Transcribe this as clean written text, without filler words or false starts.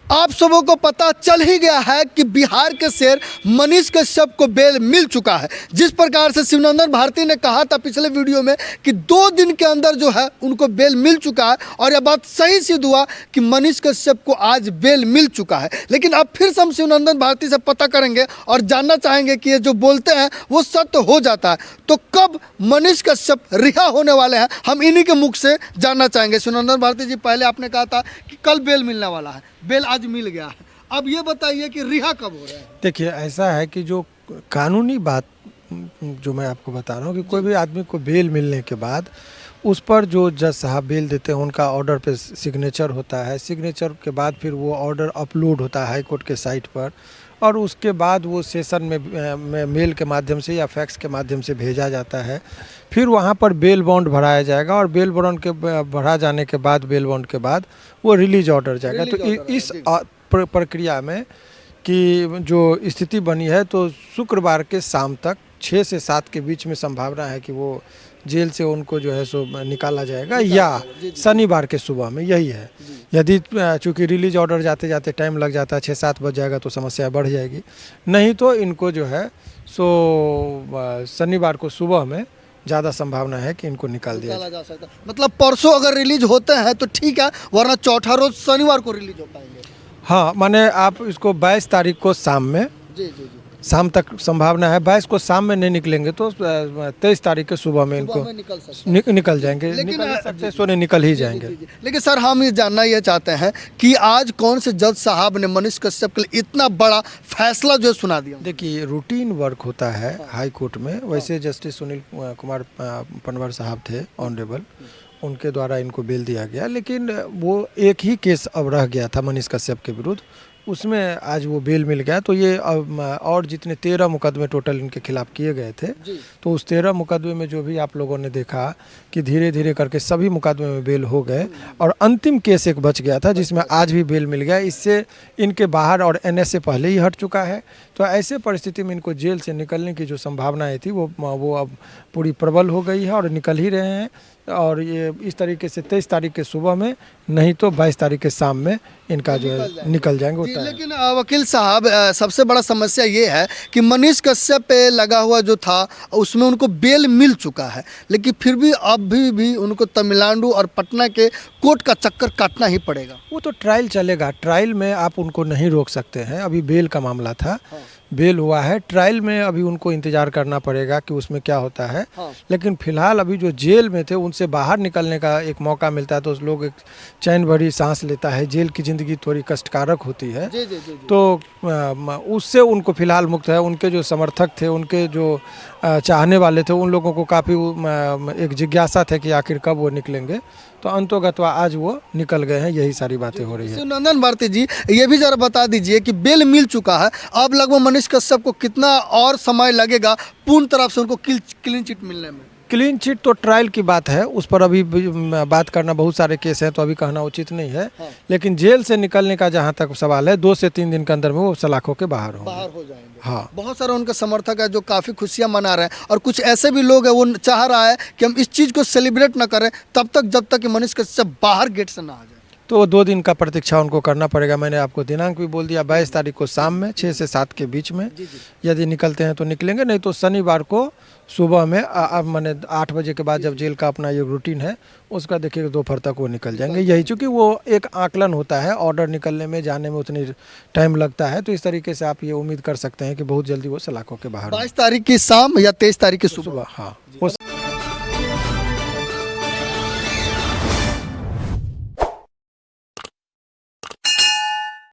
आप सबों को पता चल ही गया है कि बिहार के शेर मनीष कश्यप को बेल मिल चुका है। जिस प्रकार से शिवनंदन भारती ने कहा था पिछले वीडियो में कि 2 दिन के अंदर जो है उनको बेल मिल चुका है, और यह बात सही सिद्ध हुआ कि मनीष कश्यप को आज बेल मिल चुका है। लेकिन अब फिर से हम शिवनंदन भारती से पता करेंगे और जानना चाहेंगे कि ये जो बोलते हैं वो सत्य हो जाता है, तो कब मनीष कश्यप रिहा होने वाले हैं, हम इन्हीं के मुख से जानना चाहेंगे। शिवनंदन भारती जी, पहले आपने कहा था कि कल बेल मिलने वाला है, बेल आज मिल गया है, अब ये बताइए कि रिहा कब हो रहा है? देखिए, ऐसा है कि जो कानूनी बात जो मैं आपको बता रहा हूँ कि कोई भी आदमी को बेल मिलने के बाद उस पर जो जज साहब बेल देते हैं उनका ऑर्डर पे सिग्नेचर होता है। सिग्नेचर के बाद फिर वो ऑर्डर अपलोड होता है हाई कोर्ट के साइट पर, और उसके बाद वो सेशन में मेल के माध्यम से या फैक्स के माध्यम से भेजा जाता है। फिर वहाँ पर बेल बॉन्ड भराया जाएगा, और बेल बॉन्ड के भरा जाने के बाद, बेल बॉन्ड के बाद वो रिलीज ऑर्डर जाएगा। तो इस प्रक्रिया में कि जो स्थिति बनी है, तो शुक्रवार के शाम तक 6 से 7 के बीच में संभावना है कि वो जेल से उनको जो है सो निकाला जाएगा, या शनिवार के सुबह में, यही है। यदि चूँकि रिलीज ऑर्डर जाते जाते टाइम लग जाता है, 6-7 बज जाएगा तो समस्या बढ़ जाएगी। नहीं तो इनको जो है सो शनिवार को सुबह में ज़्यादा संभावना है कि इनको निकाल दिया जा सकता। मतलब परसों अगर रिलीज होते हैं तो ठीक है, वरना चौथा रोज शनिवार को रिलीज हो पाएंगे। हाँ, माने आप इसको 22 तारीख को शाम में, जी शाम तक संभावना है। 22 को शाम में नहीं निकलेंगे तो 23 तारीख के सुबह में इनको निकल जाएंगे। लेकिन सोने निकल ही जाएंगे। लेकिन सर, हम ये जानना ये चाहते हैं कि आज कौन से जज साहब ने मनीष कश्यप के लिए इतना बड़ा फैसला जो सुना दिया? देखिए, रूटीन वर्क होता है हाई कोर्ट में। वैसे जस्टिस सुनील कुमार पनवर साहब थे ऑनरेबल, उनके द्वारा इनको बेल दिया गया, लेकिन वो एक ही केस अब रह गया था मनीष कश्यप के विरुद्ध, उसमें आज वो बेल मिल गया। तो ये और जितने 13 मुकदमे टोटल इनके खिलाफ किए गए थे, तो उस 13 मुकदमे में जो भी आप लोगों ने देखा कि धीरे धीरे करके सभी मुकदमे में बेल हो गए, और अंतिम केस एक बच गया था जिसमें आज भी बेल मिल गया। इससे इनके बाहर और एनएस से पहले ही हट चुका है। तो ऐसे परिस्थिति में इनको जेल से निकलने की जो संभावनाएँ थी वो अब पूरी प्रबल हो गई है, और निकल ही रहे हैं। और ये इस तरीके से 23 तारीख के सुबह में, नहीं तो 22 तारीख के शाम में इनका जो है निकल जाएंगे। लेकिन वकील साहब, सबसे बड़ा समस्या ये है कि मनीष कश्यप पे लगा हुआ जो था उसमें उनको बेल मिल चुका है, लेकिन फिर भी अब भी उनको तमिलनाडु और पटना के कोर्ट का चक्कर काटना ही पड़ेगा। वो तो ट्रायल चलेगा, ट्रायल में आप उनको नहीं रोक सकते हैं। अभी बेल का मामला था, बेल हुआ है, ट्रायल में अभी उनको इंतजार करना पड़ेगा कि उसमें क्या होता है। लेकिन फिलहाल अभी जो जेल में थे उनसे बाहर निकलने का एक मौका मिलता है तो उस लोग एक चैन भरी सांस लेता है। जेल की ज़िंदगी थोड़ी कष्टकारक होती है, तो उससे उनको फिलहाल मुक्त है। उनके जो समर्थक थे, उनके जो चाहने वाले थे, उन लोगों को काफ़ी एक जिज्ञासा थे कि आखिर कब वो निकलेंगे। तो अंतोगत्वा आज वो निकल गए हैं, यही सारी बातें हो रही है। शिवनंदन भारती जी, ये भी जरा बता दीजिए कि बेल मिल चुका है, अब लगभग मनीष कश्यप को कितना और समय लगेगा पूर्ण तरफ से उनको क्लीन चिट मिलने में? क्लीन चिट तो ट्रायल की बात है, उस पर अभी बात करना, बहुत सारे केस हैं तो अभी कहना उचित नहीं है। लेकिन जेल से निकलने का जहां तक सवाल है, 2 से 3 दिन के अंदर में वो सलाखों के बाहर हो जाएंगे। हाँ, बहुत सारे उनके समर्थक है जो काफ़ी खुशियां मना रहे हैं, और कुछ ऐसे भी लोग हैं वो चाह रहा है कि हम इस चीज़ को सेलिब्रेट ना करें तब तक जब तक कि मनीष कश्यप बाहर गेट से ना आ जाए। तो 2 दिन का प्रतीक्षा उनको करना पड़ेगा। मैंने आपको दिनांक भी बोल दिया, 22 तारीख को शाम में 6 से 7 के बीच में। यदि निकलते हैं तो निकलेंगे, नहीं तो शनिवार को सुबह में मैंने 8 बजे के बाद, जब जेल का अपना ये रूटीन है उसका देखिएगा, दोपहर तक वो निकल जाएंगे। यही चूँकि वो एक आकलन होता है, ऑर्डर निकलने में, जाने में उतनी टाइम लगता है, तो इस तरीके से आप ये उम्मीद कर सकते हैं कि बहुत जल्दी वो सलाखों के बाहर। 22 तारीख की शाम या 23 तारीख की सुबह? हाँ।